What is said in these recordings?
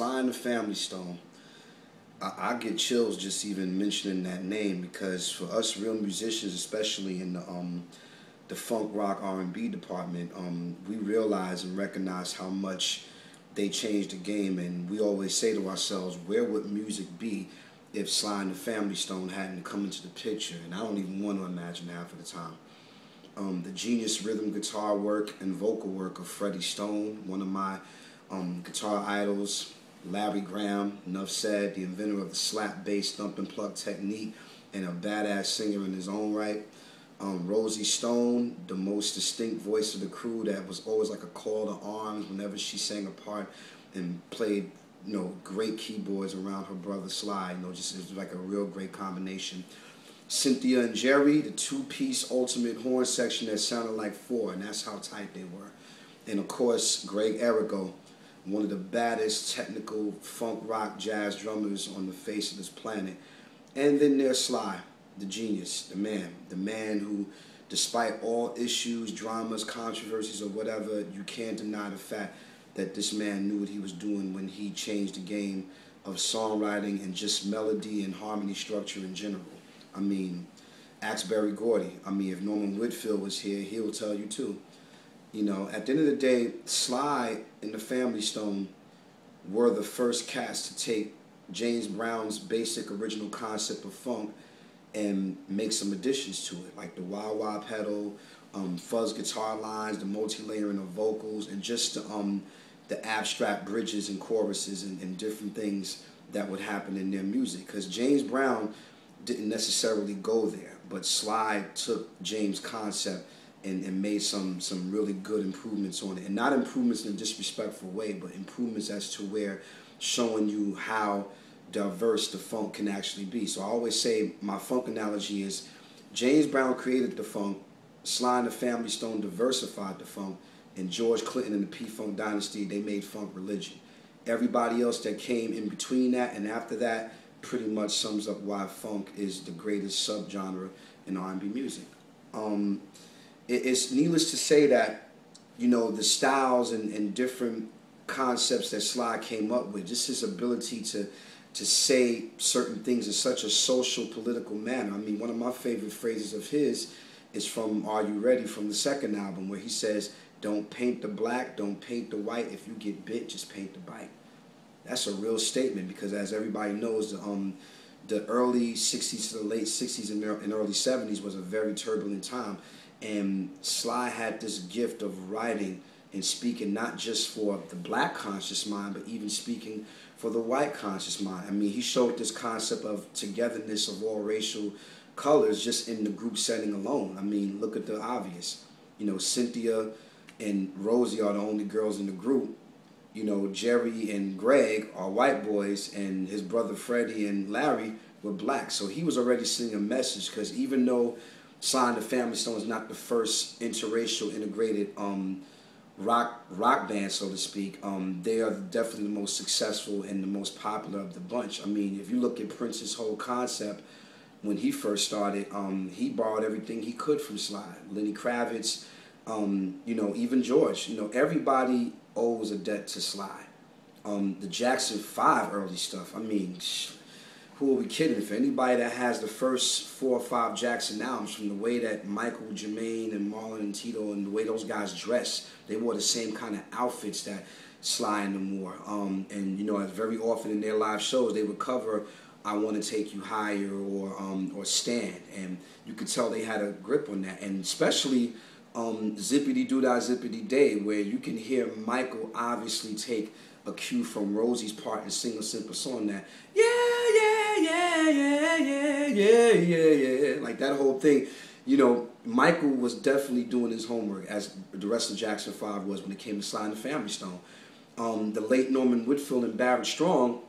Sly and the Family Stone. I get chills just even mentioning that name because for us real musicians, especially in the funk rock R&B department, we realize and recognize how much they changed the game, and we always say to ourselves, where would music be if Sly and the Family Stone hadn't come into the picture? And I don't even want to imagine half of the time. The genius rhythm guitar work and vocal work of Freddie Stone, one of my guitar idols, Larry Graham, enough said, the inventor of the slap bass thump and pluck technique and a badass singer in his own right. Rosie Stone, the most distinct voice of the crew that was always like a call to arms whenever she sang a part and played, great keyboards around her brother Sly. Just it was like a real great combination. Cynthia and Jerry, the two-piece ultimate horn section that sounded like four, and that's how tight they were. And of course, Greg Errico, one of the baddest technical funk rock jazz drummers on the face of this planet. And then there's Sly, the genius, the man who, despite all issues, dramas, controversies, or whatever, you can't deny the fact that this man knew what he was doing when he changed the game of songwriting and just melody and harmony structure in general. I mean, ask Berry Gordy. I mean, if Norman Whitfield was here, he'll tell you too. At the end of the day, Sly and the Family Stone were the first cats to take James Brown's basic original concept of funk and make some additions to it, like the wah-wah pedal, fuzz guitar lines, the multi-layering of vocals, and just the abstract bridges and choruses and different things that would happen in their music. Because James Brown didn't necessarily go there, but Sly took James' concept and made some really good improvements on it. And not improvements in a disrespectful way, but improvements as to where showing you how diverse the funk can actually be. So I always say my funk analogy is James Brown created the funk, Sly and the Family Stone diversified the funk, and George Clinton and the P-Funk dynasty, they made funk religion. Everybody else that came in between that and after that pretty much sums up why funk is the greatest subgenre in R&B music. It's needless to say that, the styles and different concepts that Sly came up with, just his ability to say certain things in such a social, political manner. I mean, one of my favorite phrases of his is from Are You Ready, from the second album, where he says, "Don't paint the black, don't paint the white. If you get bit, just paint the bite." That's a real statement because, as everybody knows, the early 60s to the late 60s and early 70s was a very turbulent time. And Sly had this gift of writing and speaking not just for the black conscious mind, but even speaking for the white conscious mind. I mean, he showed this concept of togetherness of all racial colors just in the group setting alone. I mean, look at the obvious. Cynthia and Rosie are the only girls in the group. Jerry and Greg are white boys, and his brother Freddie and Larry were black. So he was already sending a message, because even though Sly and the Family Stone is not the first interracial integrated rock band, so to speak, they are definitely the most successful and the most popular of the bunch. I mean, if you look at Prince's whole concept when he first started, he borrowed everything he could from Sly. Lenny Kravitz, even George. Everybody owes a debt to Sly. The Jackson 5 early stuff, I mean, who are we kidding? For anybody that has the first 4 or 5 Jackson albums, from the way that Michael, Jermaine, and Marlon and Tito, and the way those guys dressed, they wore the same kind of outfits that Sly and them wore. And very often in their live shows, they would cover "I Want to Take You Higher" or "Stand," and you could tell they had a grip on that. And especially "Zippity Doo Dah Zippity Day," where you can hear Michael obviously take a cue from Rosie's part and sing a simple song that yeah, like that whole thing. Michael was definitely doing his homework, as the rest of Jackson 5 was when it came to Sly and the Family Stone. The late Norman Whitfield and Barrett Strong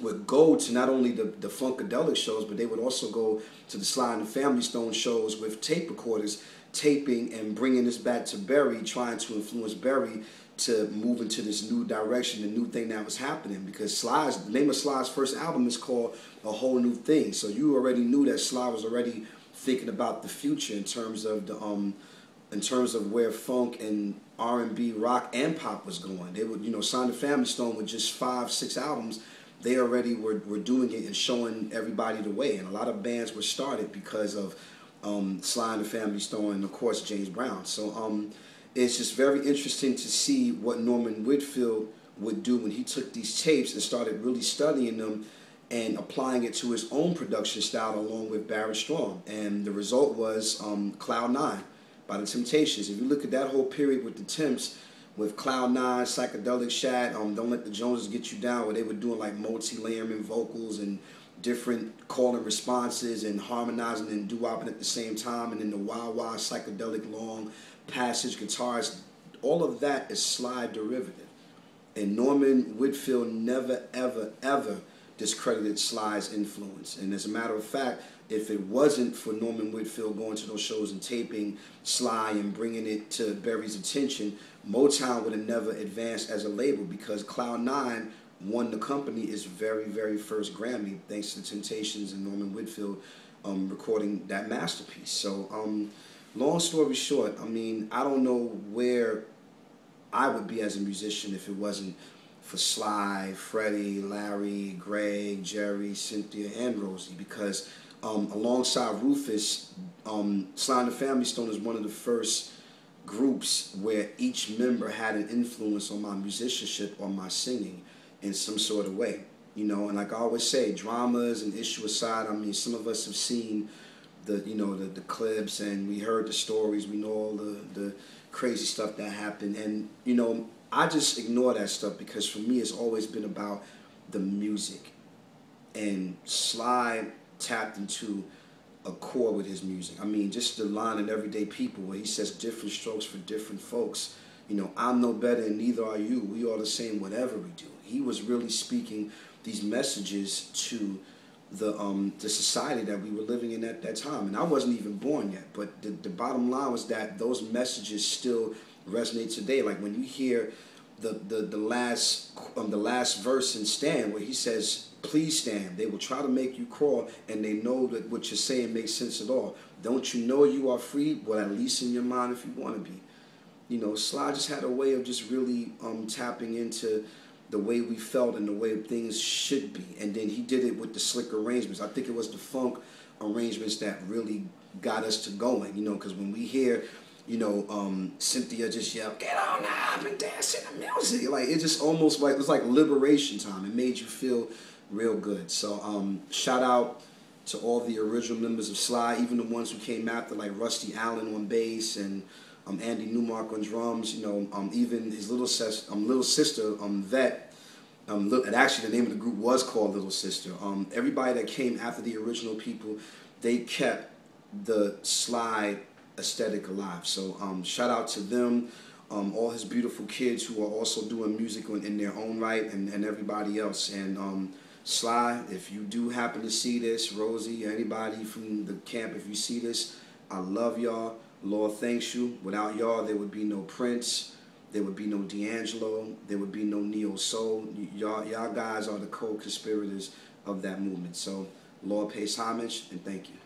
would go to not only the Funkadelic shows, but they would also go to the Sly and the Family Stone shows with tape recorders, taping and bringing this back to Berry, trying to influence Berry to move into this new direction, the new thing that was happening. Because the name of Sly's first album is called A Whole New Thing. So you already knew that Sly was already thinking about the future in terms of where funk and R&B, rock, and pop was going. They would, you know, Sly&TheFamilyStone with just 5, 6 albums, they already were doing it and showing everybody the way. And a lot of bands were started because of Sly&TheFamilyStone and, of course, James Brown. So it's just very interesting to see what Norman Whitfield would do when he took these tapes and started really studying them and applying it to his own production style along with Barrett Strong. And the result was Cloud 9 by the Temptations. If you look at that whole period with the Temps, with Cloud 9, Psychedelic Shad, Don't Let the Joneses Get You Down, where they were doing like multi-layering vocals and different call and responses and harmonizing and doo-wopping at the same time, and then the wah-wah psychedelic long passage guitars, all of that is Sly derivative. And Norman Whitfield never, ever, ever discredited Sly's influence. And as a matter of fact, if it wasn't for Norman Whitfield going to those shows and taping Sly and bringing it to Berry's attention, Motown would have never advanced as a label, because Cloud 9 won the company its very, very first Grammy thanks to the Temptations and Norman Whitfield recording that masterpiece. So long story short, I mean, I don't know where I would be as a musician if it wasn't for Sly, Freddie, Larry, Greg, Jerry, Cynthia, and Rosie, because alongside Rufus, Sly&TheFamilyStone is one of the first groups where each member had an influence on my musicianship or my singing in some sort of way. You know, and like I always say, dramas and issue aside, I mean, some of us have seen the, you know, the clips, and we heard the stories, we know all the crazy stuff that happened, and, you know, I just ignore that stuff because for me it's always been about the music. And Sly tapped into a core with his music. I mean, just the line in Everyday People where he says different strokes for different folks. You know, I'm no better and neither are you. We all the same whatever we do. He was really speaking these messages to the society that we were living in at that time. And I wasn't even born yet. But the bottom line was that those messages still resonate today. Like when you hear the last verse in Stand, where he says, "Please stand. They will try to make you crawl, and they know that what you're saying makes sense at all. Don't you know you are free? Well, at least in your mind, if you want to be." You know, Sly just had a way of just really tapping into the way we felt and the way things should be. And then he did it with the slick arrangements. I think it was the funk arrangements that really got us to going. You know, because when we hear, you know, Cynthia just yell, "Get on up and dance to the music," like it just almost like it was like liberation time. It made you feel real good. So shout out to all the original members of Sly, even the ones who came after, like Rusty Allen on bass and Andy Newmark on drums. You know, even his little sister Vet. And actually, the name of the group was called Little Sister. Everybody that came after the original people, they kept the Sly aesthetic alive. So shout out to them, all his beautiful kids who are also doing music in their own right, and everybody else. And Sly, if you do happen to see this, Rosie, anybody from the camp, if you see this, I love y'all. Lord thanks you. Without y'all, there would be no Prince, there would be no D'Angelo, there would be no Neo Soul. Y'all guys are the co-conspirators of that movement. So Lord pays homage, and thank you.